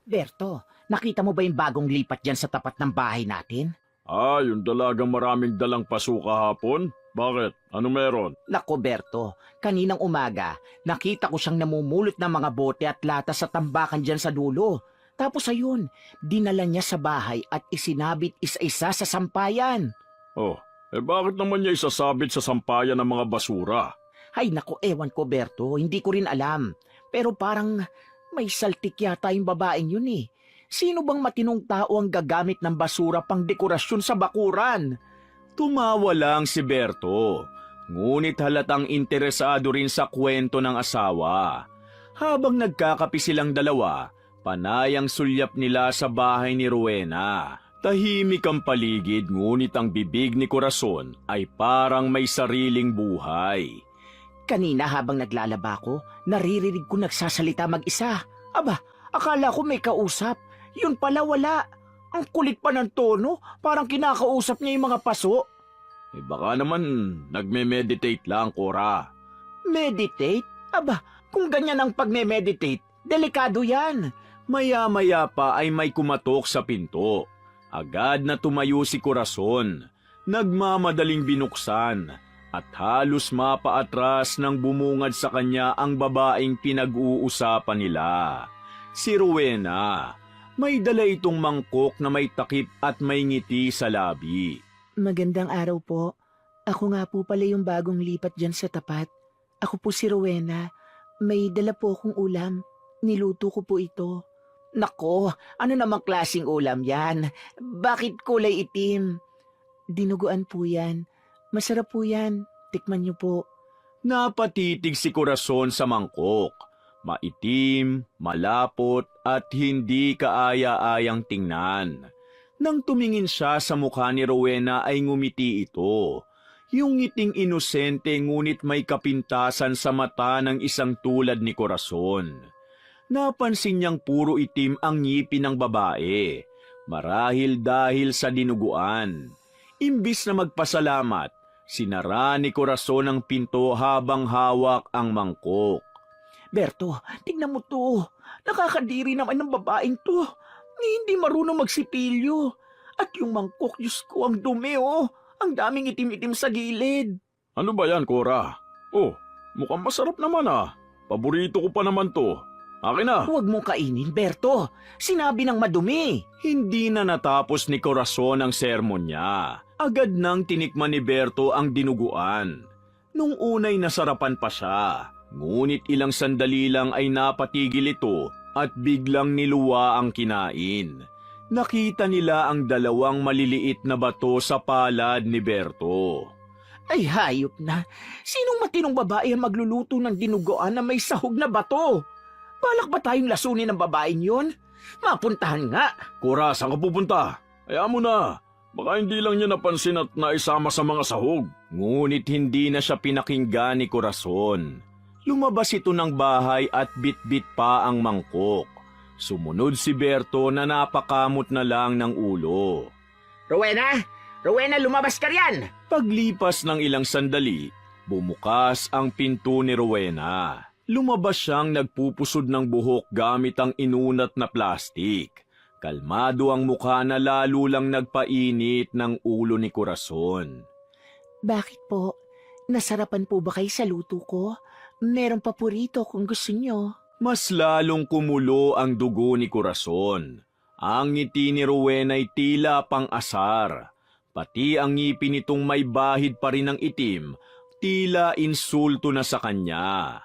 Berto, nakita mo ba yung bagong lipat dyan sa tapat ng bahay natin? Yung dalagang maraming dalang paso kahapon? Bakit? Ano meron? Nako Berto, kaninang umaga, nakita ko siyang namumulot ng mga bote at lata sa tambakan dyan sa dulo. Tapos ayun, dinala niya sa bahay at isinabit isa-isa sa sampayan. Oh, bakit naman niya isasabit sa sampayan ng mga basura? Ay nako, ewan ko Berto, hindi ko rin alam. Pero parang may saltik yata yung babaeng yun eh. Sino bang matinong tao ang gagamit ng basura pang dekorasyon sa bakuran? Tumawa lang si Berto, ngunit halatang interesado rin sa kwento ng asawa. Habang nagkakapi silang dalawa, panay ang sulyap nila sa bahay ni Rowena. Tahimik ang paligid ngunit ang bibig ni Corazon ay parang may sariling buhay. Kanina habang naglalaba ko, naririnig ko nagsasalita mag-isa. Aba, akala ko may kausap. Yun pala wala. Ang kulit pa ng tono, parang kinakausap niya yung mga paso. Baka naman nagme-meditate lang, Cora. Meditate? Aba, kung ganyan ang pagme-meditate, delikado yan. Maya-maya pa ay may kumatok sa pinto. Agad na tumayo si Corazon. Nagmamadaling binuksan at halos mapaatras nang bumungad sa kanya ang babaeng pinag-uusapan nila. Si Rowena. May dala itong mangkok na may takip at may ngiti sa labi. Magandang araw po. Ako nga po pala yung bagong lipat dyan sa tapat. Ako po si Rowena. May dala po akong ulam. Niluto ko po ito. Nako, ano namang klaseng ulam yan? Bakit kulay itim? Dinuguan po yan. Masarap po yan. Tikman niyo po. Napatitig si Corazon sa mangkok. Maitim, malapot at hindi kaaya-ayang tingnan. Nang tumingin siya sa mukha ni Rowena ay ngumiti ito. Yung ngiting inosente ngunit may kapintasan sa mata ng isang tulad ni Corazon. Napansin niyang puro itim ang ngipin ng babae, marahil dahil sa dinuguan. Imbis na magpasalamat, sinara ni Corazon ang pinto habang hawak ang mangkok. Berto, tignan mo to. Nakakadiri naman ng babaeng to. Hindi marunong magsipilyo. At yung mangkok, Diyos ko, ang dumi oh. Ang daming itim-itim sa gilid. Ano ba yan, Cora? Oh, mukhang masarap naman ah. Paborito ko pa naman to. Akin na. Huwag mong kainin, Berto. Sinabi ng madumi. Hindi na natapos ni Corazon ang sermon niya. Agad nang tinikman ni Berto ang dinuguan. Nung unay nasarapan pa siya, ngunit ilang sandali lang ay napatigil ito at biglang niluwa ang kinain. Nakita nila ang dalawang maliliit na bato sa palad ni Berto. Ay hayop na. Sinong matinong babae ang magluluto ng dinuguan na may sahog na bato? Balak ba tayong lasunin ng babaeng yon? Mapuntahan nga. Cora, saan ka pupunta? Hayaan mo na. Baka hindi lang niya napansin at naisama sa mga sahog. Ngunit hindi na siya pinakinggan ni Corazon. Lumabas ito ng bahay at bit-bit pa ang mangkok. Sumunod si Berto na napakamot na lang ng ulo. Rowena! Rowena, lumabas ka riyan! Paglipas ng ilang sandali, bumukas ang pinto ni Rowena. Lumabas siyang nagpupusod ng buhok gamit ang inunat na plastik. Kalmado ang mukha na lalo lang nagpainit ng ulo ni Corazon. Bakit po? Nasarapan po ba kayo sa luto ko? Meron pa po rito kung gusto nyo. Mas lalong kumulo ang dugo ni Corazon. Ang ngiti ni Rowena ay tila pang-asar. Pati ang ngipin nitong may bahid pa rin ng itim, tila insulto na sa kanya.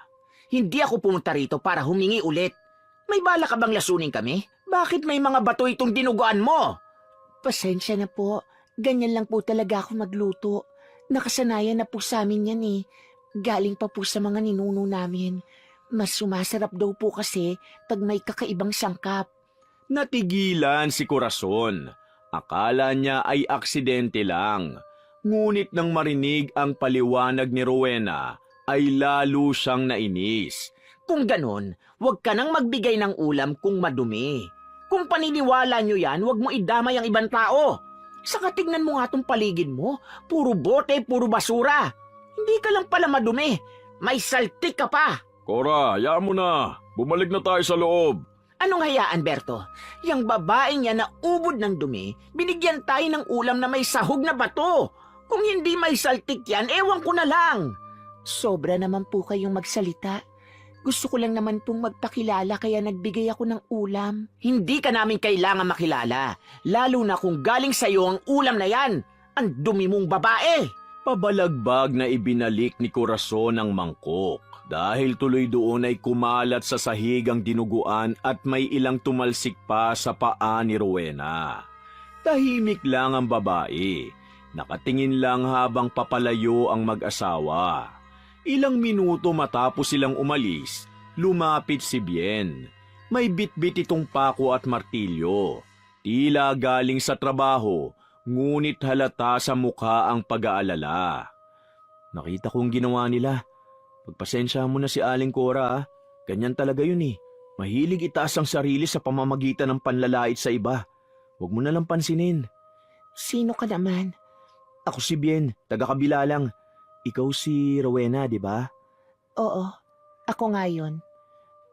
Hindi ako pumunta rito para humingi ulit. May bala ka bang lasunin kami? Bakit may mga bato itong dinuguan mo? Pasensya na po. Ganyan lang po talaga ako magluto. Nakasanayan na po sa amin yan eh. Galing pa po sa mga ninuno namin. Mas sumasarap daw po kasi pag may kakaibang sangkap. Natigilan si Corazon. Akala niya ay aksidente lang. Ngunit nang marinig ang paliwanag ni Rowena, ay lalo siyang nainis. Kung ganon, huwag ka nang magbigay ng ulam kung madumi. Kung paniniwala nyo yan, huwag mo idamay ang ibang tao. Saka tignan mo nga tong paligid mo. Puro bote, puro basura. Hindi ka lang pala madumi. May saltik ka pa. Cora, hayaan mo na. Bumalik na tayo sa loob. Anong hayaan, Berto? Yang babaeng yan na ubod ng dumi, binigyan tayo ng ulam na may sahog na bato. Kung hindi may saltik yan, ewan ko na lang. Sobra naman po kayong magsalita. Gusto ko lang naman pong magpakilala kaya nagbigay ako ng ulam. Hindi ka namin kailangan makilala, lalo na kung galing sa'yo ang ulam na yan. Ang dumi mong babae. Pabalagbag na ibinalik ni Corazon ang mangkok. Dahil tuloy doon ay kumalat sa sahig ang dinuguan at may ilang tumalsik pa sa paa ni Rowena. Tahimik lang ang babae. Nakatingin lang habang papalayo ang mag-asawa. Ilang minuto matapos silang umalis, lumapit si Bien. May bitbit itong pako at martilyo. Tila galing sa trabaho, ngunit halata sa mukha ang pag-aalala. Nakita kong ginawa nila. Pagpasensya mo na si Aling Cora, ganyan talaga yun eh. Mahilig itaas ang sarili sa pamamagitan ng panlalait sa iba. Huwag mo na lang pansinin. Sino ka naman? Ako si Bien, taga-kabila lang. Ikaw si Rowena, di ba? Oo, ako nga yun.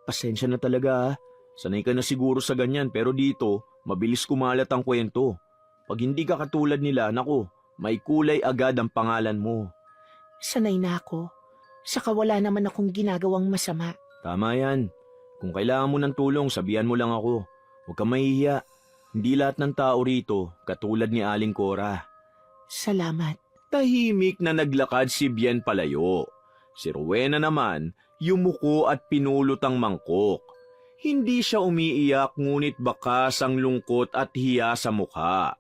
Pasensya na talaga. Sanay ka na siguro sa ganyan pero dito, mabilis kumalat ang kwento. Pag hindi ka katulad nila, naku, may kulay agad ang pangalan mo. Sanay na ako. Saka wala naman akong ginagawang masama. Tama yan. Kung kailangan mo ng tulong, sabihan mo lang ako. Huwag kang mahihiya. Hindi lahat ng tao rito, katulad ni Aling Cora. Salamat. Tahimik na naglakad si Bien palayo. Si Rowena naman, yumuko at pinulot ang mangkok. Hindi siya umiiyak ngunit bakas ang lungkot at hiya sa mukha.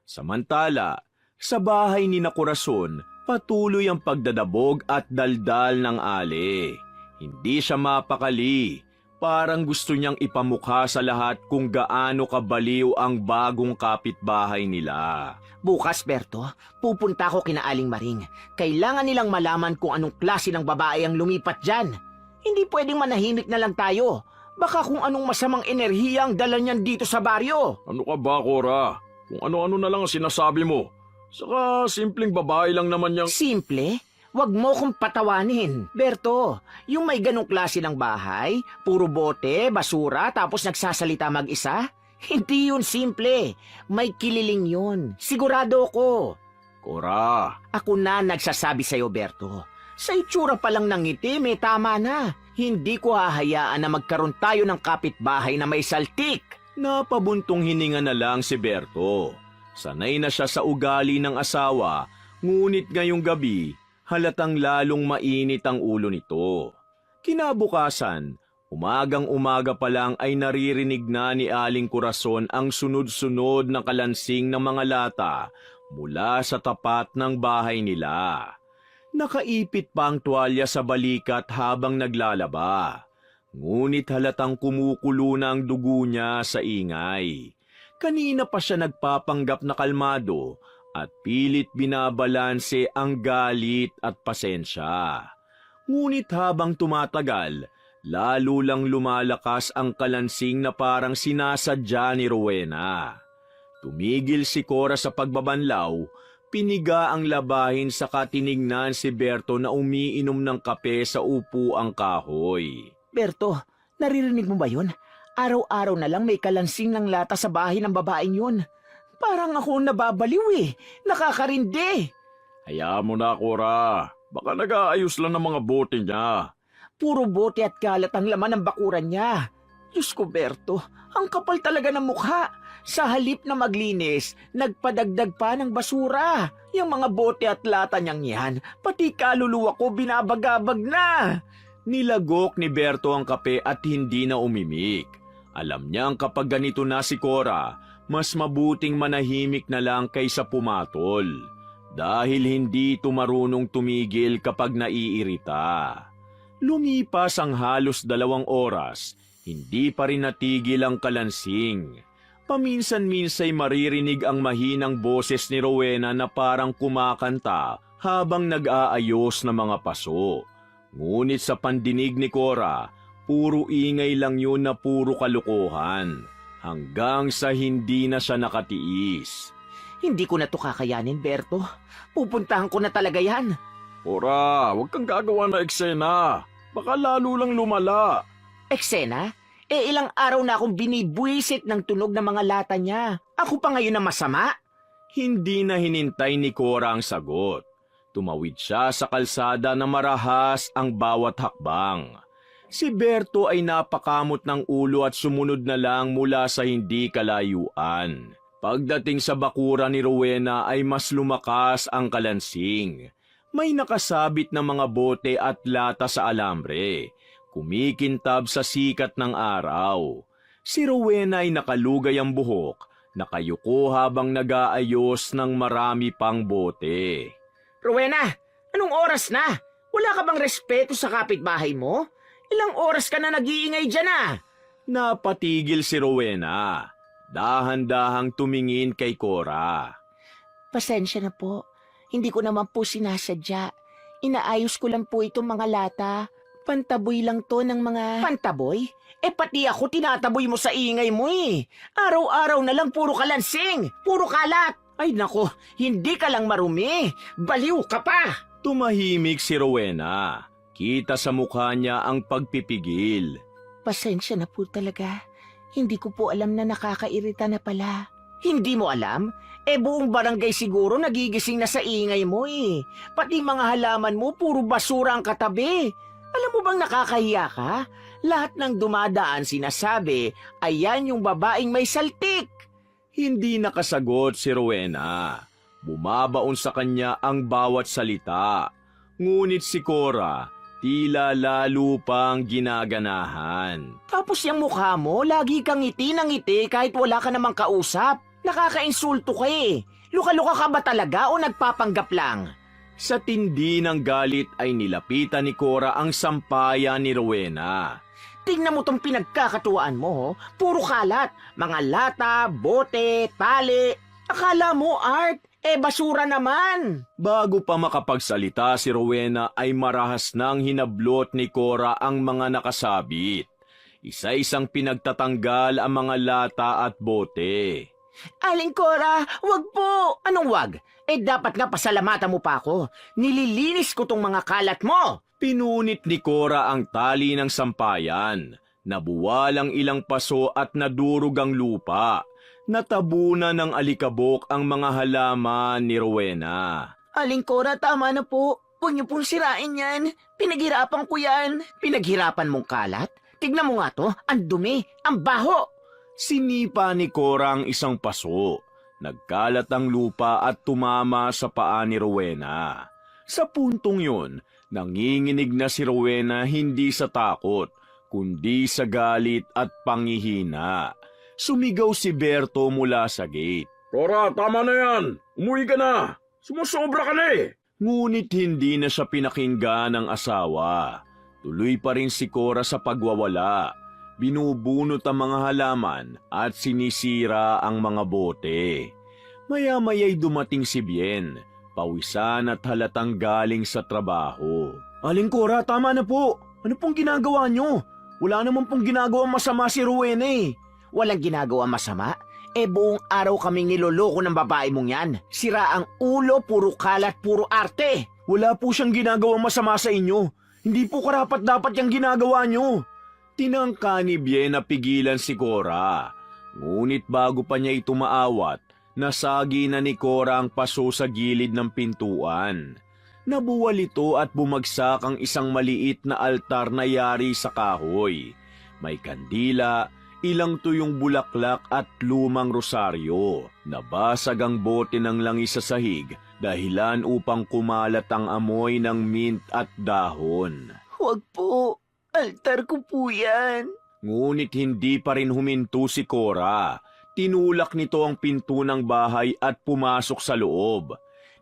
Samantala, sa bahay ni na Corazon, patuloy ang pagdadabog at daldal ng ali. Hindi siya mapakali. Parang gusto niyang ipamukha sa lahat kung gaano kabaliw ang bagong kapitbahay nila. Bukas, Berto, pupunta ako kina Aling Maring. Kailangan nilang malaman kung anong klase ng babae ang lumipat dyan. Hindi pwedeng manahimik na lang tayo. Baka kung anong masamang enerhiya ang dala niyan dito sa baryo. Ano ka ba, Cora? Kung ano-ano na lang ang sinasabi mo. Saka simpleng babae lang naman yang... Simple? Wag mo kong patawanin. Berto, yung may ganong klase ng bahay, puro bote, basura, tapos nagsasalita mag-isa? Hindi yun simple. May kililing yun. Sigurado ko. Cora, Ako na nagsasabi sa'yo, Berto. Sa itsura pa lang ng ngiti, may tama na. Hindi ko hahayaan na magkaroon tayo ng kapitbahay na may saltik. Napabuntong hininga na lang si Berto. Sanay na siya sa ugali ng asawa, ngunit ngayong gabi, halatang lalong mainit ang ulo nito. Kinabukasan, umagang-umaga pa lang ay naririnig na ni Aling Corazon ang sunod-sunod na kalansing ng mga lata mula sa tapat ng bahay nila. Nakaipit pa ang tuwalya sa balikat habang naglalaba. Ngunit halatang kumukulo na ang dugo niya sa ingay. Kanina pa siya nagpapanggap na kalmado at pilit binabalanse ang galit at pasensya. Ngunit habang tumatagal, lalo lang lumalakas ang kalansing na parang sinasadya ni Rowena. Tumigil si Cora sa pagbabanlaw, piniga ang labahin sa katinignan si Berto na umiinom ng kape sa upuang kahoy. Berto, naririnig mo ba yun? Araw-araw na lang may kalansing ng lata sa bahay ng babaeng yun. Parang ako nababaliw eh. Nakakarindi. hayaan mo na, Cora. Baka nag-aayos lang ng mga bote niya. Puro bote at kalat ang laman ng bakuran niya. Diyos ko, Berto, ang kapal talaga ng mukha. Sa halip na maglinis, nagpadagdag pa ng basura. Yung mga bote at lata niyang yan, pati kaluluwa ko binabagabag na. Nilagok ni Berto ang kape at hindi na umimik. Alam niyang kapag ganito na si Cora, mas mabuting manahimik na lang kaysa pumatol. Dahil hindi ito marunong tumigil kapag naiirita. Lumipas ang halos 2 oras, hindi pa rin natigil ang kalansing. Paminsan-minsay maririnig ang mahinang boses ni Rowena na parang kumakanta habang nag-aayos ng mga paso. Ngunit sa pandinig ni Cora, puro ingay lang yun na puro kalokohan. Hanggang sa hindi na siya nakatiis. Hindi ko na to kakayanin, Berto. Pupuntahan ko na talaga yan. Cora, huwag kang gagawa na eksena. Baka lalo lang lumala. Eksena? Ilang araw na akong binibwisit ng tunog ng mga lata niya. Ako pa ngayon na masama? Hindi na hinintay ni Cora ang sagot. Tumawid siya sa kalsada na marahas ang bawat hakbang. Si Berto ay napakamot ng ulo at sumunod na lang mula sa hindi kalayuan. Pagdating sa bakura ni Rowena ay mas lumakas ang kalansing. May nakasabit na mga bote at lata sa alambre. Kumikintab sa sikat ng araw. Si Rowena ay nakalugay ang buhok, nakayuko habang nag-aayos ng marami pang bote. Rowena, anong oras na? Wala ka bang respeto sa kapitbahay mo? Ilang oras ka na nag-iingay dyan ah? Napatigil si Rowena. Dahan-dahang tumingin kay Cora. Pasensya na po. Hindi ko naman po sinasadya. Inaayos ko lang po itong mga lata. Pantaboy lang to ng mga... Pantaboy? Pati ako tinataboy mo sa ingay mo eh. Araw-araw na lang puro kalansing, puro kalat. Ay nako, hindi ka lang marumi. Baliw ka pa. Tumahimik si Rowena. Kita sa mukha niya ang pagpipigil. Pasensya na po talaga. Hindi ko po alam na nakakairita na pala. Hindi mo alam? Buong barangay siguro nagigising na sa ingay mo eh. Pati mga halaman mo puro basura ang katabi. Alam mo bang nakakahiya ka? Lahat ng dumadaan sinasabi, ayan yung babaeng may saltik. Hindi nakasagot si Rowena. Bumabaon sa kanya ang bawat salita. Ngunit si Cora, tila lalo pang ginaganahan. Tapos yung mukha mo, lagi kang ngiti ng ngiti kahit wala ka namang kausap. Nakakainsulto ka eh. Luka-luka ka ba talaga o nagpapanggap lang? Sa tindi ng galit ay nilapitan ni Cora ang sampayan ni Rowena. Tingnan mo tong pinagkakatuwaan mo, ho. Puro kalat. Mga lata, bote, tali. Akala mo art, basura naman. Bago pa makapagsalita si Rowena ay marahas nang hinablot ni Cora ang mga nakasabit. Isa-isang pinagtatanggal ang mga lata at bote. Aling Cora, wag po. Anong wag? Dapat nga pasalamatan mo pa ako. Nililinis ko tong mga kalat mo. Pinunit ni Cora ang tali ng sampayan. Nabuwalang ilang paso at nadurog ang lupa. Natabunan ng alikabok ang mga halaman ni Rowena. Aling Cora, tama na po. Huwag niyo pong sirain yan. Pinaghirapan ko yan. Pinaghirapan mong kalat? Tignan mo nga to. Ang dumi. Ang baho. Sinipa ni Cora ang isang paso. Nagkalat ang lupa at tumama sa paa ni Rowena. Sa puntong yun, nanginginig na si Rowena hindi sa takot, kundi sa galit at pangihina. Sumigaw si Berto mula sa gate. Cora, tama na yan. Umuwi ka na. Sumusobra ka na eh. Ngunit hindi na siya pinakinggan ng asawa. Tuloy pa rin si Cora sa pagwawala. Binubunot ang mga halaman at sinisira ang mga bote. Maya-maya'y dumating si Bien, pawisan at halatang galing sa trabaho. Aling Cora, tama na po. Ano pong ginagawa nyo? Wala naman pong ginagawang masama si Rowena eh. Walang ginagawa masama? Buong araw kaming niloloko ng babae mong yan. Sira ang ulo, puro kalat, puro arte. Wala po siyang ginagawang masama sa inyo. Hindi po karapat-dapat yung ginagawa nyo. Tinangka ni Bien na pigilan si Cora. Ngunit bago pa niya ito maawat, nasagi na ni Cora ang paso sa gilid ng pintuan. Nabuwal ito at bumagsak ang isang maliit na altar na yari sa kahoy. May kandila, ilang tuyong bulaklak at lumang rosaryo. Nabasag ang bote ng langis sa sahig, dahilan upang kumalat ang amoy ng mint at dahon. Huwag po. Altar ko po yan. Ngunit hindi pa rin huminto si Cora. Tinulak nito ang pinto ng bahay at pumasok sa loob.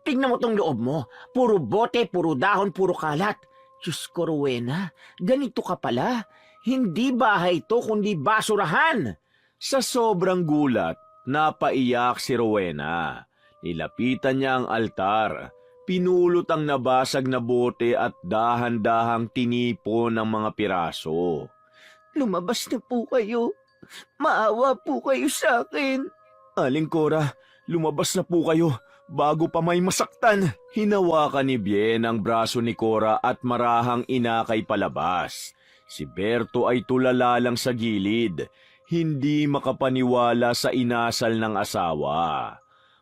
Tignan mo tong loob mo. Puro bote, puro dahon, puro kalat. Diyos ko, Rowena, ganito ka pala. Hindi bahay to, kundi basurahan. Sa sobrang gulat, napaiyak si Rowena. Nilapitan niya ang altar. Pinulot ang nabasag na bote at dahan-dahang tinipon ng mga piraso. Lumabas na po kayo. Maawa po kayo sa akin. Aling Cora, lumabas na po kayo bago pa may masaktan. Hinawakan ni Bien ang braso ni Cora at marahang inakay palabas. Si Berto ay tulala lang sa gilid, hindi makapaniwala sa inasal ng asawa.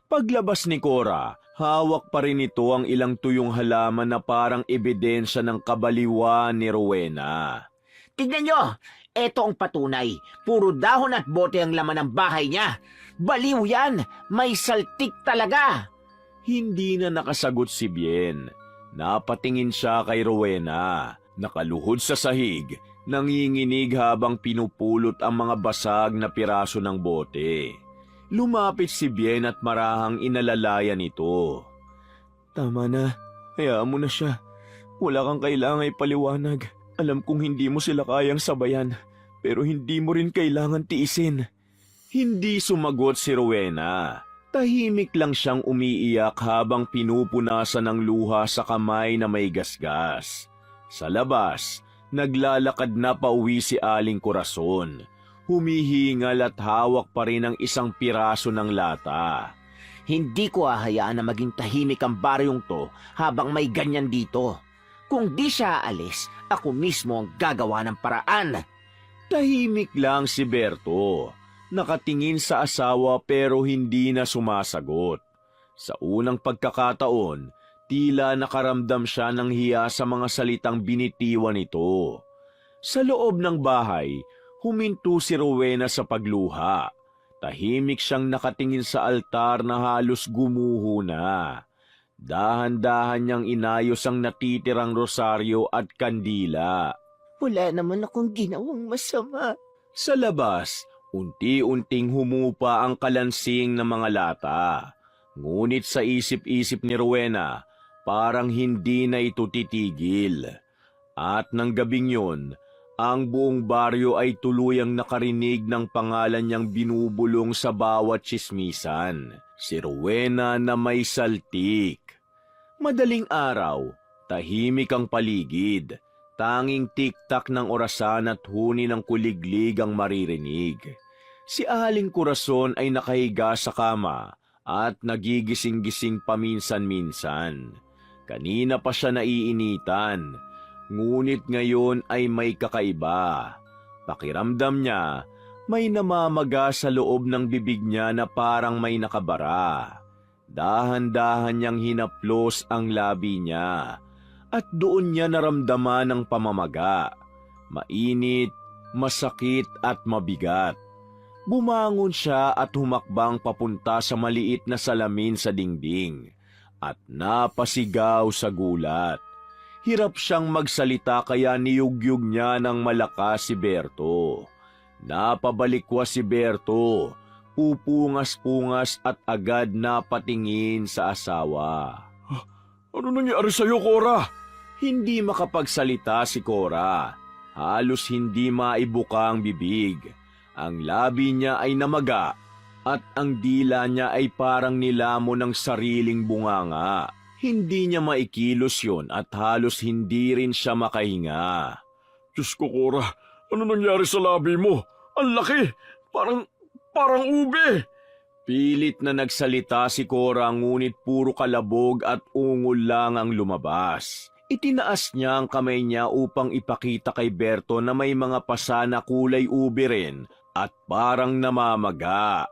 Paglabas ni Cora, hawak pa rin ito ang ilang tuyong halaman na parang ebidensya ng kabaliwan ni Rowena. Tignan nyo! Eto ang patunay. Puro dahon at bote ang laman ng bahay niya. Baliw yan! May saltik talaga! Hindi na nakasagot si Bien. Napatingin siya kay Rowena. Nakaluhod sa sahig, nanginginig habang pinupulot ang mga basag na piraso ng bote. Lumapit si Bien at marahang inalalayan ito. Tama na, hayaan mo na siya. Wala kang kailangang ipaliwanag. Alam kong hindi mo sila kayang sabayan, pero hindi mo rin kailangan tiisin. Hindi sumagot si Rowena. Tahimik lang siyang umiiyak habang pinupunasan ng luha sa kamay na may gasgas. Sa labas, naglalakad na pauwi si Aling Corazon. Humihingal at hawak pa rin ang isang piraso ng lata. Hindi ko hahayaan na maging tahimik ang baryong to habang may ganyan dito. Kung di siya aalis, ako mismo ang gagawa ng paraan. Tahimik lang si Berto. Nakatingin sa asawa pero hindi na sumasagot. Sa unang pagkakataon, tila nakaramdam siya ng hiya sa mga salitang binitiwan nito. Sa loob ng bahay, huminto si Rowena sa pagluha. Tahimik siyang nakatingin sa altar na halos gumuho na. Dahan-dahan niyang inayos ang natitirang rosaryo at kandila. Wala naman akong ginawang masama. Sa labas, unti-unting humupa ang kalansing ng mga lata. Ngunit sa isip-isip ni Rowena, parang hindi na ito titigil. At ng gabing yun, ang buong baryo ay tuluyang nakarinig ng pangalan niyang binubulong sa bawat tsismisan. Si Rowena na may saltik. Madaling araw, tahimik ang paligid. Tanging tik-tak ng orasan at huni ng kuliglig ang maririnig. Si Aling Corazon ay nakahiga sa kama at nagigising-gising paminsan-minsan. Kanina pa siya naiinitan, ngunit ngayon ay may kakaiba. Pakiramdam niya, may namamaga sa loob ng bibig niya na parang may nakabara. Dahan-dahan niyang hinaplos ang labi niya. At doon niya naramdaman ang pamamaga. Mainit, masakit at mabigat. Bumangon siya at humakbang papunta sa maliit na salamin sa dingding. At napasigaw sa gulat. Hirap siyang magsalita kaya niyugyug niya ng malakas si Berto. Napabalikwas si Berto. Pupungas-pungas at agad napatingin sa asawa. Ano nangyari sa'yo, Cora? Hindi makapagsalita si Cora. Halos hindi maibuka ang bibig. Ang labi niya ay namaga at ang dila niya ay parang nilamon ng sariling bunganga. Hindi niya maikilos yun at halos hindi rin siya makahinga. Diyos ko, Cora, ano nangyari sa labi mo? Ang laki! Parang ube! Pilit na nagsalita si Cora ngunit puro kalabog at ungol lang ang lumabas. Itinaas niya ang kamay niya upang ipakita kay Berto na may mga pasa na kulay ube rin at parang namamaga.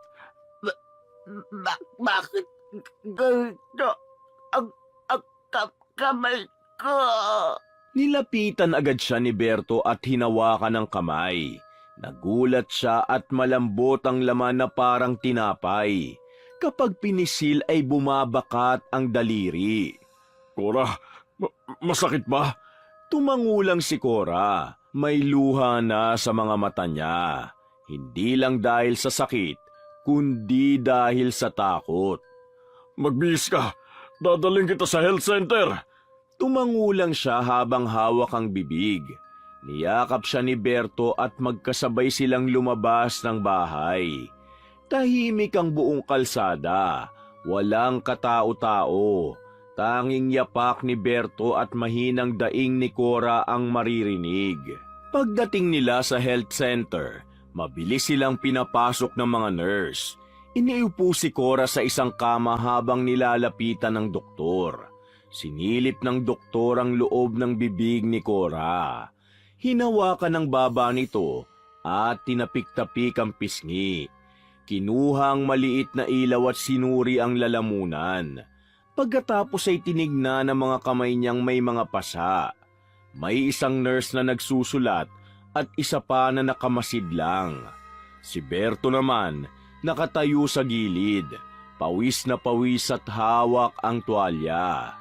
Bakit ganito ang kamay ko? Nilapitan agad siya ni Berto at hinawakan ng kamay. Nagulat siya at malambot ang laman na parang tinapay. Kapag pinisil ay bumabakat ang daliri. Cora, masakit ba? Tumangulang si Cora. May luha na sa mga mata niya. Hindi lang dahil sa sakit, kundi dahil sa takot. Magbihis ka. Dadaling kita sa health center. Tumangulang siya habang hawak ang bibig. Niyakap siya ni Berto at magkasabay silang lumabas ng bahay. Tahimik ang buong kalsada, walang katao-tao. Tanging yapak ni Berto at mahinang daing ni Cora ang maririnig. Pagdating nila sa health center, mabilis silang pinapasok ng mga nurse. Iniupo si Cora sa isang kama habang nilalapitan ng doktor. Sinilip ng doktor ang loob ng bibig ni Cora. Hinawakan ng baba nito at tinapik-tapik ang pisngi. Kinuhang maliit na ilaw at sinuri ang lalamunan. Pagkatapos ay tinignan ng mga kamay niyang may mga pasa. May isang nurse na nagsusulat at isa pa na nakamasid lang. Si Berto naman nakatayo sa gilid, pawis na pawis at hawak ang tuwalya.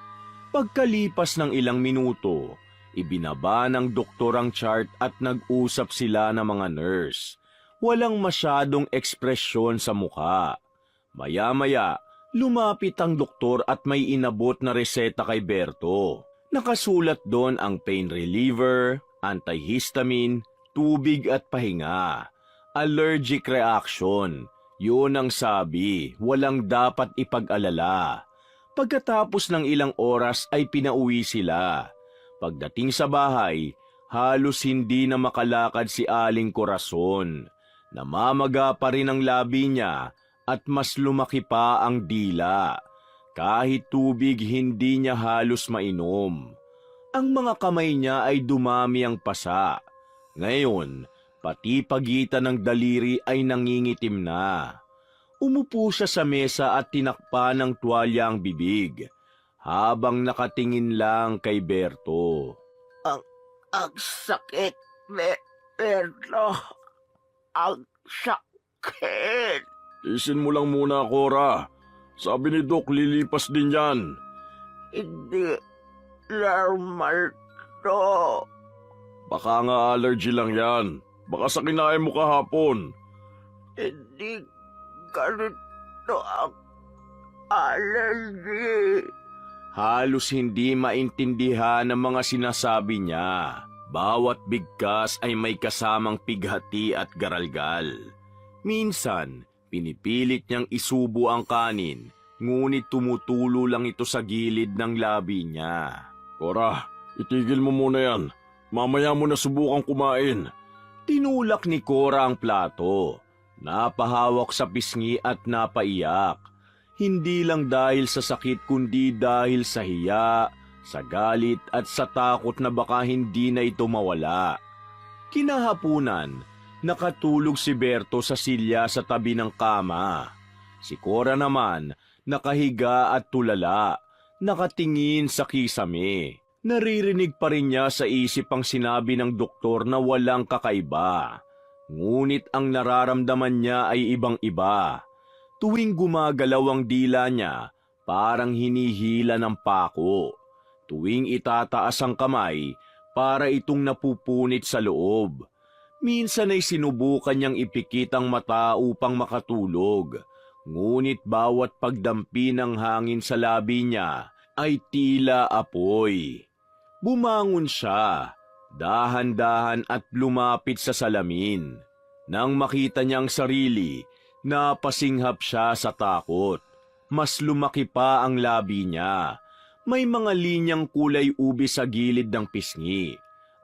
Pagkalipas ng ilang minuto, ibinaba ng doktor ang chart at nag-usap sila ng mga nurse. Walang masyadong ekspresyon sa mukha. Maya-maya, lumapit ang doktor at may inabot na reseta kay Berto. Nakasulat doon ang pain reliever, antihistamine, tubig at pahinga. Allergic reaction. Yun ang sabi, walang dapat ipag-alala. Pagkatapos ng ilang oras ay pinauwi sila. Pagdating sa bahay, halos hindi na makalakad si Aling Corazon. Namamaga pa rin ang labi niya at mas lumaki pa ang dila. Kahit tubig hindi niya halos mainom. Ang mga kamay niya ay dumami ang pasa. Ngayon, pati pagitan ng daliri ay nangingitim na. Umupo siya sa mesa at tinakpan ng tuwalya ang bibig, habang nakatingin lang kay Berto. Ang sakit, Berto. Ang sakit. Isin mo lang muna, Cora. Sabi ni Doc, lilipas din yan. Hindi normal to. Baka nga allergy lang yan. Baka sa kinain mo kahapon. Hindi ganito ang allergy. Halos hindi maintindihan ang mga sinasabi niya. Bawat bigkas ay may kasamang pighati at garalgal. Minsan, pinipilit niyang isubo ang kanin, ngunit tumutulo lang ito sa gilid ng labi niya. Cora, itigil mo muna yan. Mamaya mo na subukang kumain. Tinulak ni Cora ang plato. Napahawak sa pisngi at napaiyak. Hindi lang dahil sa sakit kundi dahil sa hiya, sa galit at sa takot na baka hindi na ito mawala. Kinahapunan, nakatulog si Berto sa silya sa tabi ng kama. Si Cora naman, nakahiga at tulala, nakatingin sa kisame. Naririnig pa rin niya sa isip ang sinabi ng doktor na walang kakaiba. Ngunit ang nararamdaman niya ay ibang-iba. Tuwing gumagalaw ang dila niya, parang hinihila ng pako. Tuwing itataas ang kamay, para itong napupunit sa loob. Minsan ay sinubukan niyang ipikit ang mata upang makatulog. Ngunit bawat pagdampi ng hangin sa labi niya ay tila apoy. Bumangon siya, dahan-dahan at lumapit sa salamin. Nang makita niyang sarili, napasinghap siya sa takot. Mas lumaki pa ang labi niya. May mga linyang kulay ube sa gilid ng pisngi.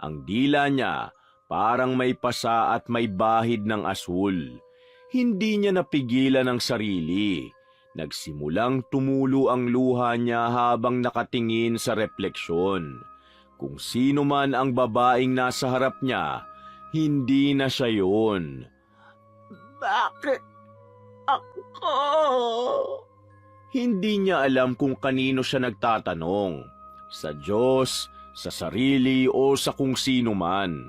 Ang dila niya parang may pasa at may bahid ng asul. Hindi niya napigilan ang sarili. Nagsimulang tumulo ang luha niya habang nakatingin sa refleksyon. Kung sino man ang babaeng nasa harap niya, hindi na siya yun. Bakit ako? Hindi niya alam kung kanino siya nagtatanong. Sa Diyos, sa sarili o sa kung sino man.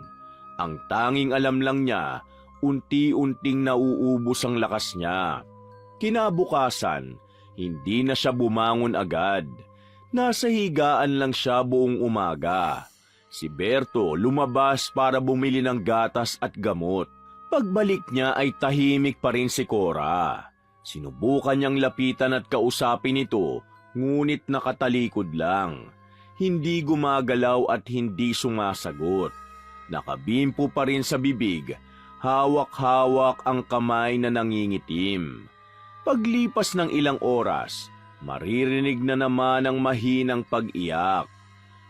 Ang tanging alam lang niya, unti-unting nauubos ang lakas niya. Kinabukasan, hindi na siya bumangon agad. Nasa higaan lang siya buong umaga. Si Berto lumabas para bumili ng gatas at gamot. Pagbalik niya ay tahimik pa rin si Cora. Sinubukan niyang lapitan at kausapin ito, ngunit nakatalikod lang. Hindi gumagalaw at hindi sumasagot. Nakabimpo pa rin sa bibig, hawak-hawak ang kamay na nangingitim. Paglipas ng ilang oras, maririnig na naman ang mahinang pag-iyak.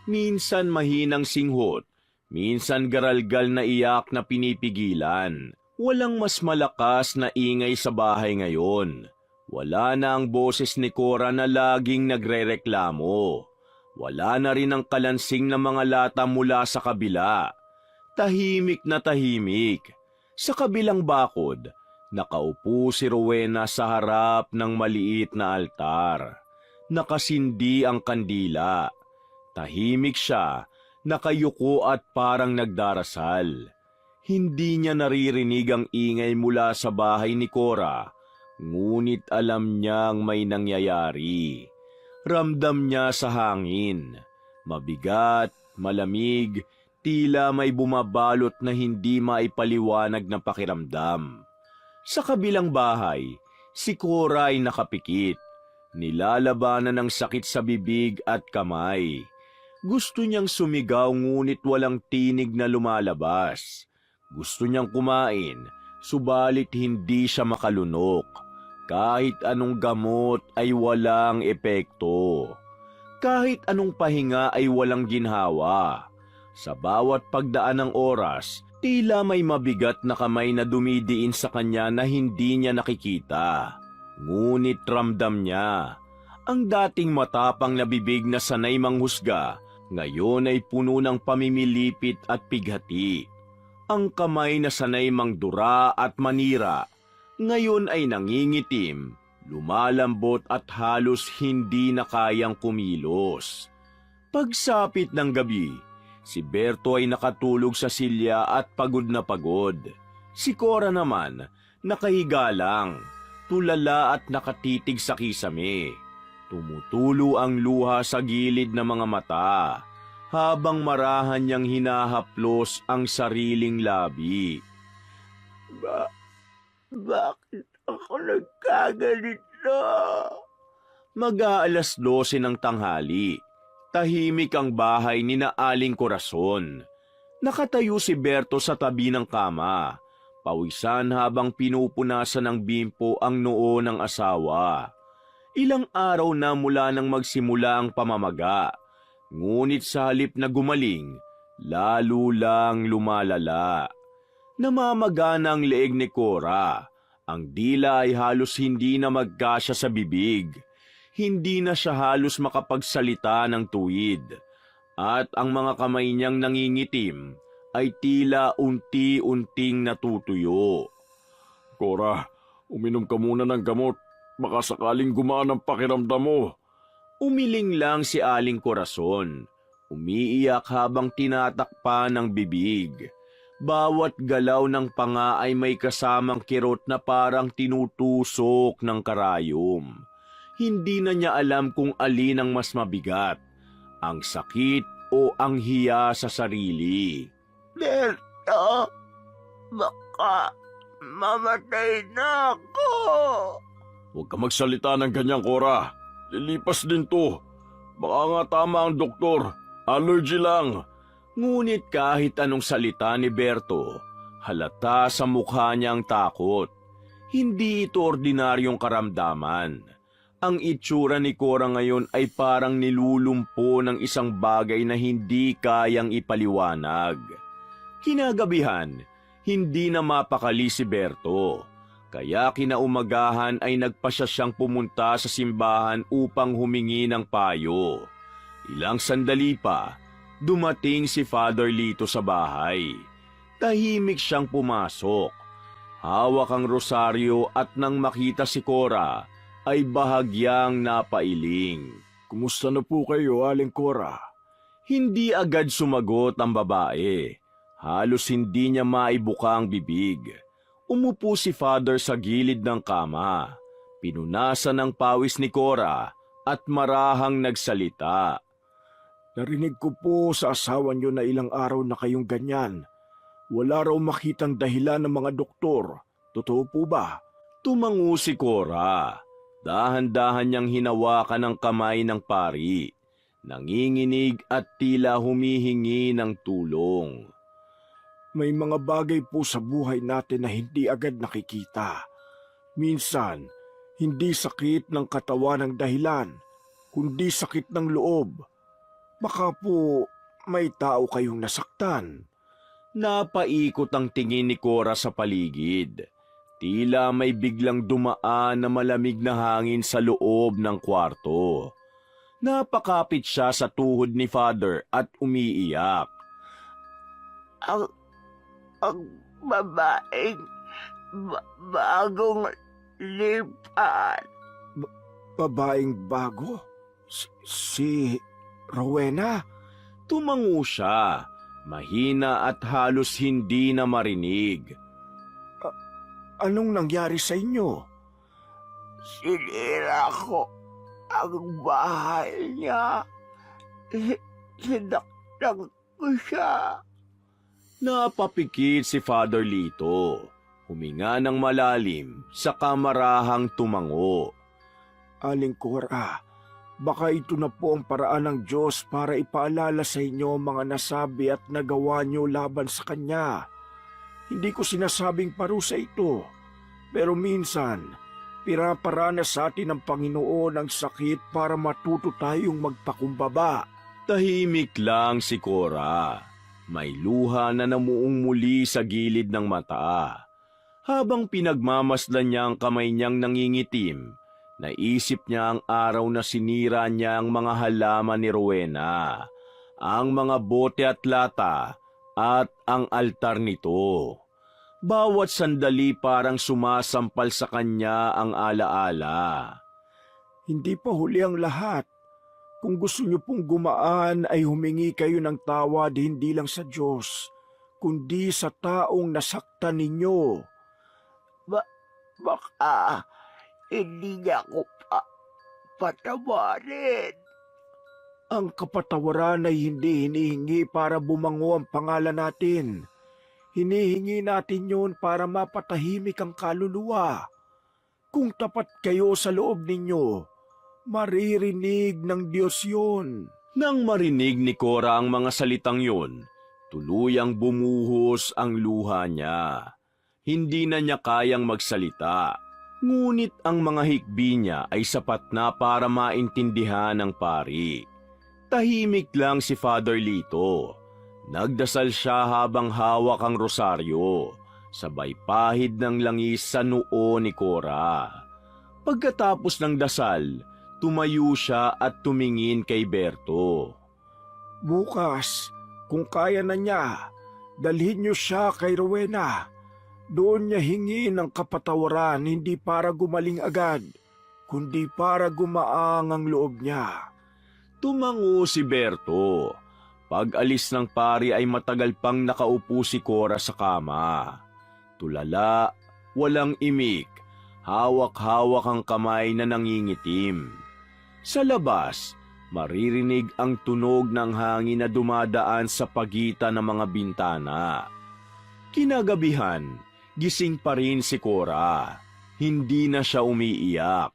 Minsan mahinang singhot, minsan garalgal na iyak na pinipigilan. Walang mas malakas na ingay sa bahay ngayon. Wala na ang boses ni Cora na laging nagrereklamo. Wala na rin ang kalansing ng mga lata mula sa kabila. Tahimik na tahimik. Sa kabilang bakod, nakaupo si Rowena sa harap ng maliit na altar. Nakasindi ang kandila. Tahimik siya, nakayuko at parang nagdarasal. Hindi niya naririnig ang ingay mula sa bahay ni Cora, ngunit alam niyang may nangyayari. Ramdam niya sa hangin. Mabigat, malamig, tila may bumabalot na hindi maipaliwanag na pakiramdam. Sa kabilang bahay, si Cora ay nakapikit. Nilalabanan ng sakit sa bibig at kamay. Gusto niyang sumigaw ngunit walang tinig na lumalabas. Gusto niyang kumain, subalit hindi siya makalunok. Kahit anong gamot ay walang epekto. Kahit anong pahinga ay walang ginhawa. Sa bawat pagdaan ng oras, tila may mabigat na kamay na dumidiin sa kanya na hindi niya nakikita. Ngunit ramdam niya, ang dating matapang na bibig na sanay manghusga, ngayon ay puno ng pamimilipit at pighati. Ang kamay na sanay mangdura at manira, ngayon ay nangingitim, lumalambot at halos hindi na kayang kumilos. Pagsapit ng gabi, si Berto ay nakatulog sa silya at pagod na pagod. Si Cora naman, nakahiga lang, tulala at nakatitig sa kisame. Tumutulo ang luha sa gilid ng mga mata, habang marahan niyang hinahaplos ang sariling labi. Bakit ako nagkaganito? Mag-aalas 12 ng tanghali. Tahimik ang bahay ni na Aling Corazon. Nakatayo si Berto sa tabi ng kama, pawisan habang pinupunasan ng bimpo ang noo ng asawa. Ilang araw na mula nang magsimula ang pamamaga, ngunit sa halip na gumaling, lalo lang lumalala. Namamaga na ang leeg ni Cora. Ang dila ay halos hindi na magkasya sa bibig. Hindi na siya halos makapagsalita ng tuwid. At ang mga kamay niyang nangingitim ay tila unti-unting natutuyo. Cora, uminom ka muna ng gamot. Baka sakaling gumaan ang pakiramdam mo. Umiling lang si Aling Corazon. Umiiyak habang tinatakpan ng bibig. Bawat galaw ng panga ay may kasamang kirot na parang tinutusok ng karayom. Hindi na niya alam kung alin ang mas mabigat, ang sakit o ang hiya sa sarili. Berto, baka mamatay na ako. Huwag ka magsalita ng ganyan, Cora. Lilipas din to. Baka nga tama ang doktor. Allergy lang. Ngunit kahit anong salita ni Berto, halata sa mukha niya ang takot. Hindi ito ordinaryong karamdaman. Ang itsura ni Cora ngayon ay parang nilulumpo ng isang bagay na hindi kayang ipaliwanag. Kinagabihan, hindi na mapakali si Berto. Kaya kinaumagahan ay nagpasya siyang pumunta sa simbahan upang humingi ng payo. Ilang sandali pa, dumating si Father Lito sa bahay. Tahimik siyang pumasok. Hawak ang rosaryo at nang makita si Cora, ay bahagyang napailing. Kumusta na po kayo, Aling Cora? Hindi agad sumagot ang babae. Halos hindi niya maibuka ang bibig. Umupo si Father sa gilid ng kama. Pinunasan ng pawis ni Cora at marahang nagsalita. Narinig ko po sa asawa niyo na ilang araw na kayong ganyan. Wala raw makitang dahilan ng mga doktor. Totoo po ba? Tumango si Cora. Dahan-dahan niyang hinawakan ang kamay ng pari. Nanginginig at tila humihingi ng tulong. May mga bagay po sa buhay natin na hindi agad nakikita. Minsan, hindi sakit ng katawan ang dahilan, kundi sakit ng loob. Baka po may tao kayong nasaktan. Napaikot ang tingin ni Cora sa paligid. Tila may biglang dumaan na malamig na hangin sa loob ng kwarto. Napakapit siya sa tuhod ni Father at umiiyak. ang babaeng bagong lipat. Babaeng bago? Si Rowena? Tumango siya, mahina at halos hindi na marinig. Anong nangyari sa inyo? Sinira ko ang bahay niya. Sinaktan ko siya. Napapikit si Father Lito. Huminga ng malalim sa kamarahang tumango. Aling Cora, baka ito na po ang paraan ng Diyos para ipaalala sa inyo ang mga nasabi at nagawa niyo laban sa Kanya. Hindi ko sinasabing parusa ito, pero minsan, pinaparana sa atin ng Panginoon ang sakit para matuto tayong magpakumbaba. Tahimik lang si Cora. May luha na namuong muli sa gilid ng mata. Habang pinagmamasdan niya ang kamay niyang nangingitim, naisip niya ang araw na sinira niya ang mga halaman ni Rowena, ang mga bote at lata, at ang altar nito. Bawat sandali parang sumasampal sa kanya ang alaala. Hindi pa huli ang lahat. Kung gusto niyo pong gumaan ay humingi kayo ng tawad hindi lang sa Diyos, kundi sa taong nasaktan ninyo. Baka hindi niya ako patawarin. Ang kapatawaran ay hindi hinihingi para bumango ang pangalan natin. Hinihingi natin yun para mapatahimik ang kaluluwa. Kung tapat kayo sa loob ninyo, maririnig ng Diyos yun. Nang marinig ni Cora ang mga salitang yun, tuluyang bumuhos ang luha niya. Hindi na niya kayang magsalita. Ngunit ang mga hikbi niya ay sapat na para maintindihan ng pari. Tahimik lang si Father Lito. Nagdasal siya habang hawak ang rosaryo, sabay pahid ng langis sa noo ni Cora. Pagkatapos ng dasal, tumayo siya at tumingin kay Berto. Bukas, kung kaya na niya, dalhin niyo siya kay Rowena. Doon niya hingin ang kapatawaran hindi para gumaling agad, kundi para gumaang ang loob niya. Tumango si Berto. Pag-alis ng pari ay matagal pang nakaupo si Cora sa kama. Tulala, walang imik, hawak-hawak ang kamay na nangingitim. Sa labas, maririnig ang tunog ng hangin na dumadaan sa pagitan ng mga bintana. Kinagabihan, gising pa rin si Cora. Hindi na siya umiiyak.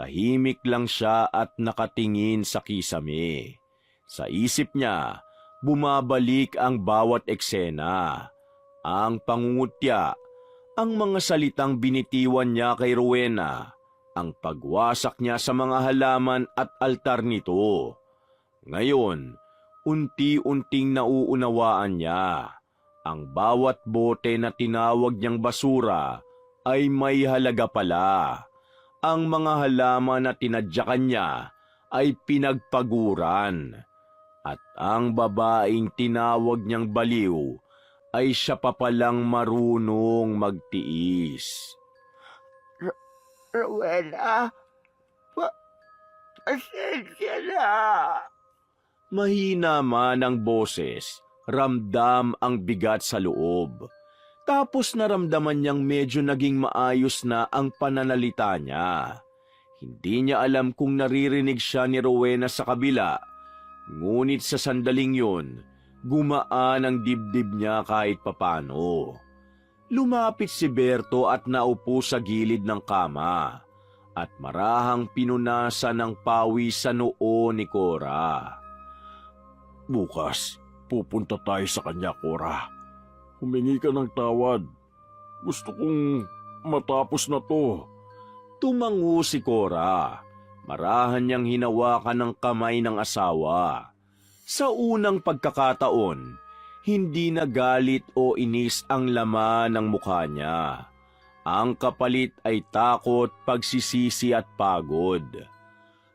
Tahimik lang siya at nakatingin sa kisame. Sa isip niya, bumabalik ang bawat eksena. Ang pangungutya, ang mga salitang binitiwan niya kay Rowena, ang pagwasak niya sa mga halaman at altar nito. Ngayon, unti-unting nauunawaan niya. Ang bawat bote na tinawag niyang basura ay may halaga pala. Ang mga halaman na tinadyakan niya ay pinagpaguran. At ang babaeng tinawag niyang baliw ay siya pa palang marunong magtiis. Rowena, pasensya na. Mahina man ang boses, ramdam ang bigat sa loob. Tapos naramdaman niyang medyo naging maayos na ang pananalita niya. Hindi niya alam kung naririnig siya ni Rowena sa kabila, ngunit sa sandaling yun, gumaan ang dibdib niya kahit papano. Lumapit si Berto at naupo sa gilid ng kama, at marahang pinunasan ng pawis sa noo ni Cora. Bukas, pupunta tayo sa kanya, Cora. Humingi ka ng tawad. Gusto kong matapos na to. Tumango si Cora. Marahan niyang hinawakan ng kamay ng asawa. Sa unang pagkakataon, hindi na galit o inis ang laman ng mukha niya. Ang kapalit ay takot, pagsisisi at pagod.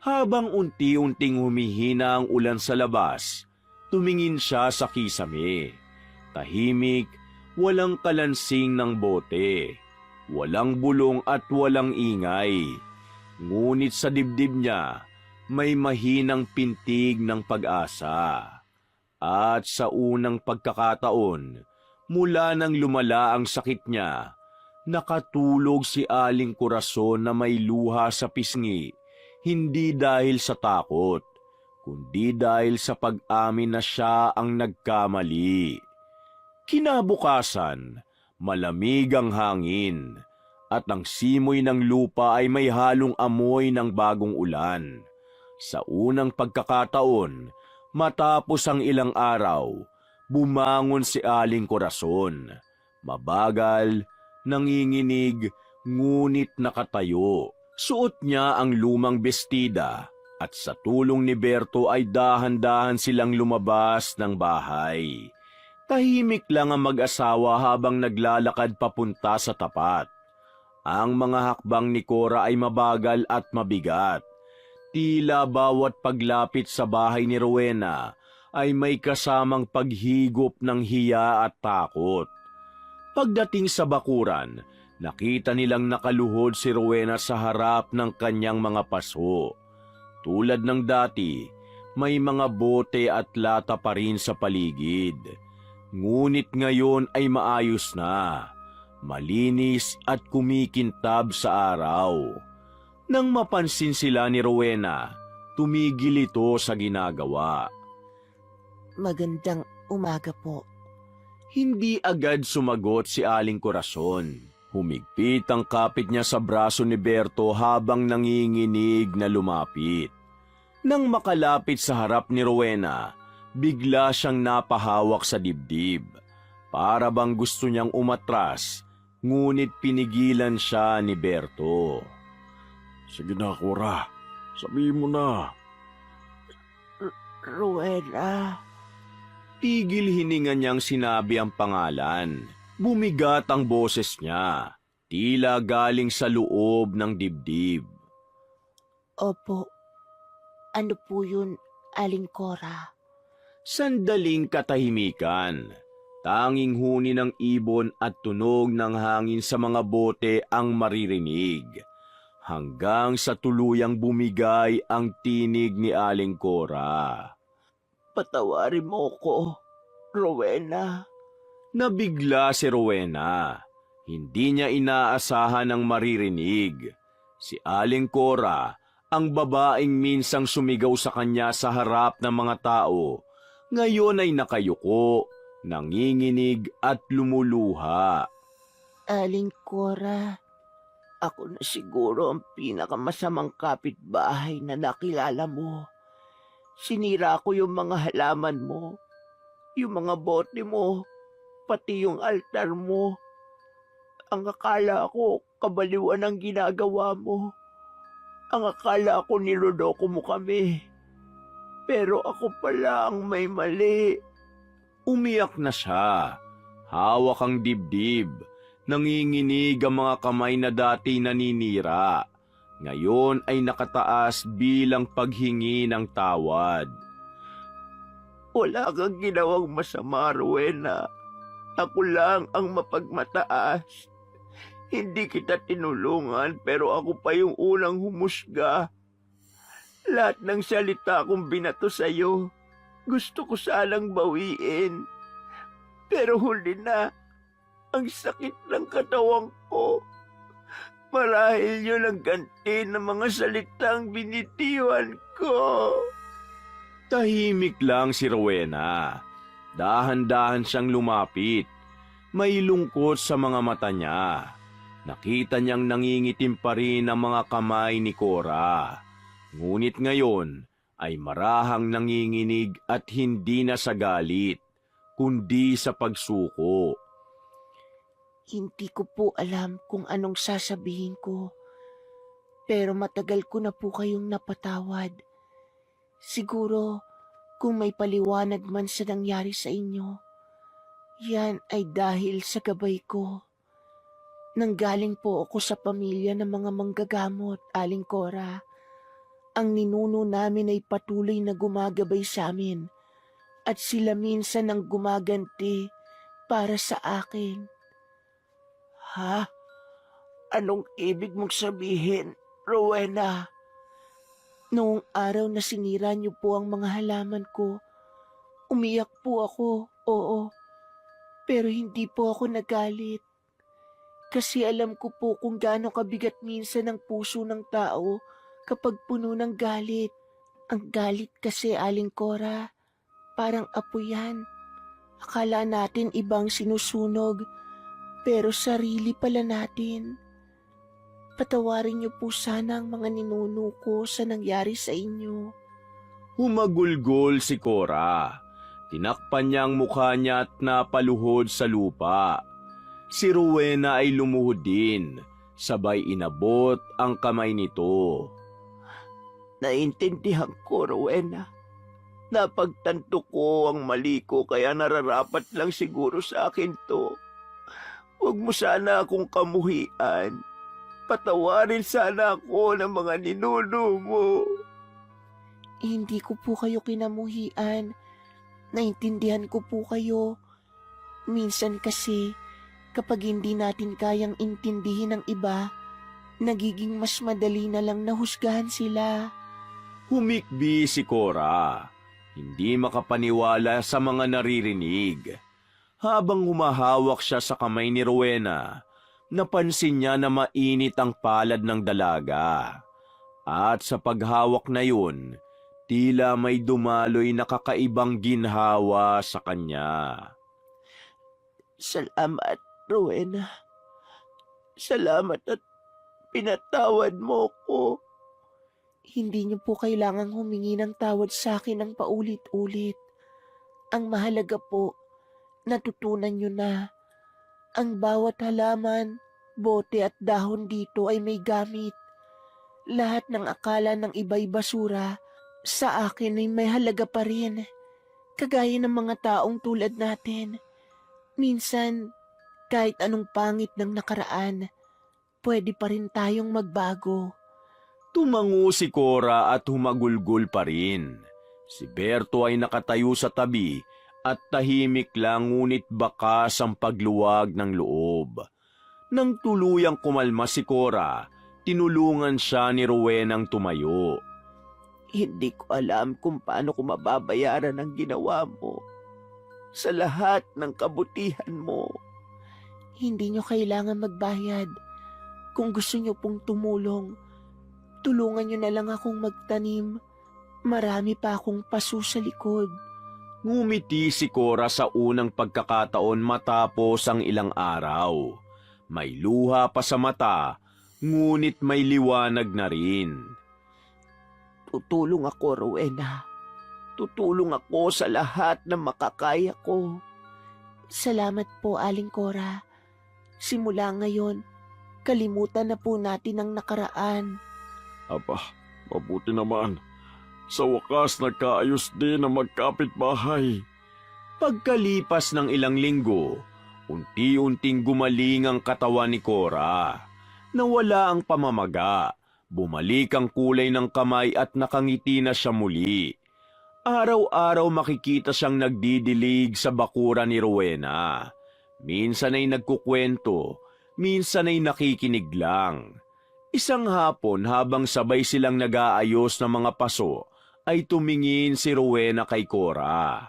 Habang unti-unting humihina ang ulan sa labas, tumingin siya sa kisame. Tahimik, Walang kalansing ng bote, walang bulong at walang ingay. Ngunit sa dibdib niya, may mahinang pintig ng pag-asa. At sa unang pagkakataon, mula nang lumala ang sakit niya, nakatulog si Aling Corazon na may luha sa pisngi, hindi dahil sa takot, kundi dahil sa pag-amin na siya ang nagkamali. Kinabukasan, malamig ang hangin, at ang simoy ng lupa ay may halong amoy ng bagong ulan. Sa unang pagkakataon, matapos ang ilang araw, bumangon si Aling Corazon. Mabagal, nanginginig, ngunit nakatayo. Suot niya ang lumang bestida, at sa tulong ni Berto ay dahan-dahan silang lumabas ng bahay. Tahimik lang ang mag-asawa habang naglalakad papunta sa tapat. Ang mga hakbang ni Cora ay mabagal at mabigat. Tila bawat paglapit sa bahay ni Rowena ay may kasamang paghigop ng hiya at takot. Pagdating sa bakuran, nakita nilang nakaluhod si Rowena sa harap ng kanyang mga paso. Tulad ng dati, may mga bote at lata pa rin sa paligid. Ngunit ngayon ay maayos na, malinis at kumikintab sa araw. Nang mapansin sila ni Rowena, tumigil ito sa ginagawa. Magandang umaga po. Hindi agad sumagot si Aling Corazon. Humigpit ang kapit niya sa braso ni Berto habang nanginginig na lumapit. Nang makalapit sa harap ni Rowena, bigla siyang napahawak sa dibdib. Para bang gusto niyang umatras, ngunit pinigilan siya ni Berto. Sige na, Cora. Sabihin mo na. Rowena. Tigil hininga niyang sinabi ang pangalan. Bumigat ang boses niya, tila galing sa loob ng dibdib. Opo. Ano po yun, Aling Cora? Sandaling katahimikan. Tanging huni ng ibon at tunog ng hangin sa mga bote ang maririnig. Hanggang sa tuluyang bumigay ang tinig ni Aling Cora. Patawarin mo ko, Rowena. Nabigla si Rowena. Hindi niya inaasahan ang maririnig. Si Aling Cora, ang babaeng minsang sumigaw sa kanya sa harap ng mga tao, ngayon ay nakayuko, nanginginig at lumuluha. Aling Cora, ako na siguro ang pinakamasamang kapitbahay na nakilala mo. Sinira ko yung mga halaman mo, yung mga bote mo, pati yung altar mo. Ang akala ko, kabaliwan ang ginagawa mo. Ang akala ko niloloko mo kami. Pero ako pala ang may mali. Umiyak na siya. Hawak ang dibdib. Nanginginig ang mga kamay na dati naninira. Ngayon ay nakataas bilang paghingi ng tawad. Wala kang ginawang masama, Rowena. Ako lang ang mapagmataas. Hindi kita tinulungan pero ako pa yung unang humusga. Lahat ng salita kong binato sa'yo, gusto ko sanang bawiin. Pero huli na, ang sakit ng katawan ko. Marahil yun ang ganti ng mga salitang binitiwan ko. Tahimik lang si Rowena. Dahan-dahan siyang lumapit. May lungkot sa mga mata niya. Nakita niyang nangingitim pa rin ang mga kamay ni Cora. Ngunit ngayon ay marahang nanginginig at hindi na sa galit, kundi sa pagsuko. Hindi ko po alam kung anong sasabihin ko. Pero matagal ko na po kayong napatawad. Siguro, kung may paliwanag man sa nangyari sa inyo, yan ay dahil sa gabay ko. Nanggaling po ako sa pamilya ng mga manggagamot, Aling Cora. Ang ninuno namin ay patuloy na gumagabay sa amin at sila minsan ang gumaganti para sa akin. Ha? Anong ibig mong sabihin, Rowena? Noong araw na sinira niyo po ang mga halaman ko, umiyak po ako, oo. Pero hindi po ako nagalit. Kasi alam ko po kung gaano kabigat minsan ang puso ng tao kapag puno ng galit. Ang galit kasi, Aling Cora, parang apoy yan. Akala natin ibang sinusunog, pero sarili pala natin. Patawarin niyo po sana ang mga ninuno ko sa nangyari sa inyo. Humagulgol si Cora. Tinakpan niya ang mukha niya at napaluhod sa lupa. Si Rowena ay lumuhod din, sabay inabot ang kamay nito. Naintindihan ko, Rowena. Napagtanto ko ang mali ko kaya nararapat lang siguro sa akin to. Huwag mo sana akong kamuhian. Patawarin sana ako ng mga ninuno mo. Hindi ko po kayo kinamuhian. Naintindihan ko po kayo. Minsan kasi, kapag hindi natin kayang intindihin ang iba, nagiging mas madali na lang nahusgahan sila. Humikbi si Cora, hindi makapaniwala sa mga naririnig. Habang humahawak siya sa kamay ni Rowena, napansin niya na mainit ang palad ng dalaga. At sa paghawak na yun, tila may dumaloy na kakaibang ginhawa sa kanya. Salamat, Rowena. Salamat at pinatawad mo ko. Hindi niyo po kailangang humingi ng tawad sa akin ng paulit-ulit. Ang mahalaga po, natutunan niyo na. Ang bawat halaman, bote at dahon dito ay may gamit. Lahat ng akala ng iba'y basura, sa akin ay may halaga pa rin. Kagaya ng mga taong tulad natin. Minsan, kahit anong pangit ng nakaraan, pwede pa rin tayong magbago. Tumango si Cora at humagulgol pa rin. Si Berto ay nakatayo sa tabi at tahimik lang ngunit bakas ang pagluwag ng loob. Nang tuluyang kumalma si Cora, tinulungan siya ni Rowenang tumayo. Hindi ko alam kung paano ko mababayaran ang ginawa mo. Sa lahat ng kabutihan mo. Hindi niyo kailangan magbayad. Kung gusto niyo pong tumulong, tulungan niyo na lang akong magtanim. Marami pa akong paso sa likod. Ngumiti si Cora sa unang pagkakataon matapos ang ilang araw. May luha pa sa mata, ngunit may liwanag na rin. Tutulong ako, Rowena. Tutulong ako sa lahat ng makakaya ko. Salamat po, Aling Cora. Simula ngayon, kalimutan na po natin ang nakaraan. Aba, mabuti naman. Sa wakas nagkaayos din ang magkapitbahay. Pagkalipas ng ilang linggo, unti-unting gumaling ang katawan ni Cora. Nawala ang pamamaga, bumalik ang kulay ng kamay at nakangiti na siya muli. Araw-araw makikita siyang nagdidilig sa bakura ni Rowena. Minsan ay nagkukwento, minsan ay nakikinig lang. Isang hapon habang sabay silang nag-aayos ng mga paso, ay tumingin si Rowena kay Cora.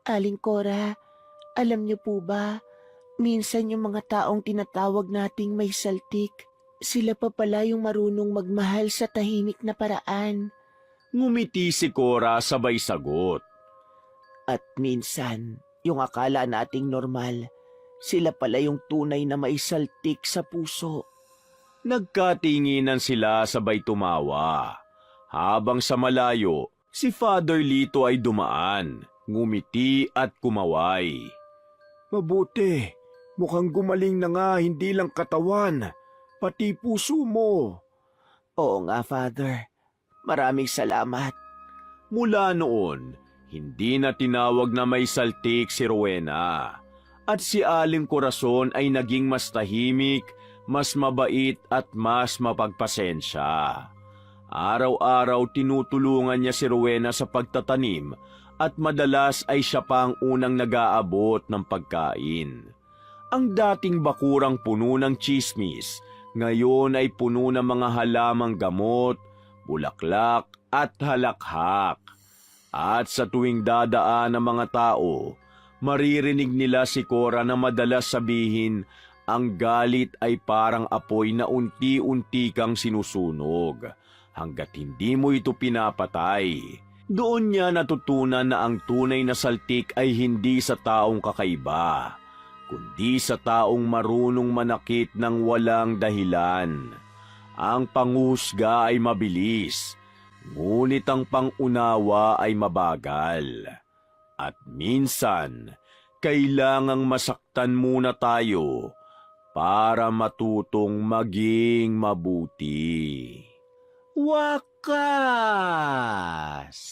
Aling Cora, alam niyo po ba, minsan yung mga taong tinatawag nating may saltik, sila pa pala yung marunong magmahal sa tahimik na paraan. Ngumiti si Cora sabay sagot. At minsan, yung akala nating normal, sila pala yung tunay na may saltik sa puso. Nagkatinginan sila sabay tumawa. Habang sa malayo, si Father Lito ay dumaan, ngumiti at kumaway. Mabuti, mukhang gumaling na nga hindi lang katawan, pati puso mo. Oo nga, Father. Maraming salamat. Mula noon, hindi na tinawag na may saltik si Rowena. At si Aling Corazon ay naging mas tahimik, mas mabait at mas mapagpasensya. Araw-araw tinutulungan niya si Rowena sa pagtatanim at madalas ay siya pa ang unang nag-aabot ng pagkain. Ang dating bakurang puno ng tsismis, ngayon ay puno ng mga halamang gamot, bulaklak at halakhak. At sa tuwing dadaan ng mga tao, maririnig nila si Cora na madalas sabihin, ang galit ay parang apoy na unti-unti kang sinusunog. Hanggat hindi mo ito pinapatay, doon niya natutunan na ang tunay na saltik ay hindi sa taong kakaiba, kundi sa taong marunong manakit ng walang dahilan. Ang panghusga ay mabilis, ngunit ang pangunawa ay mabagal. At minsan, kailangang masaktan muna tayo para matutong maging mabuti. Wakas!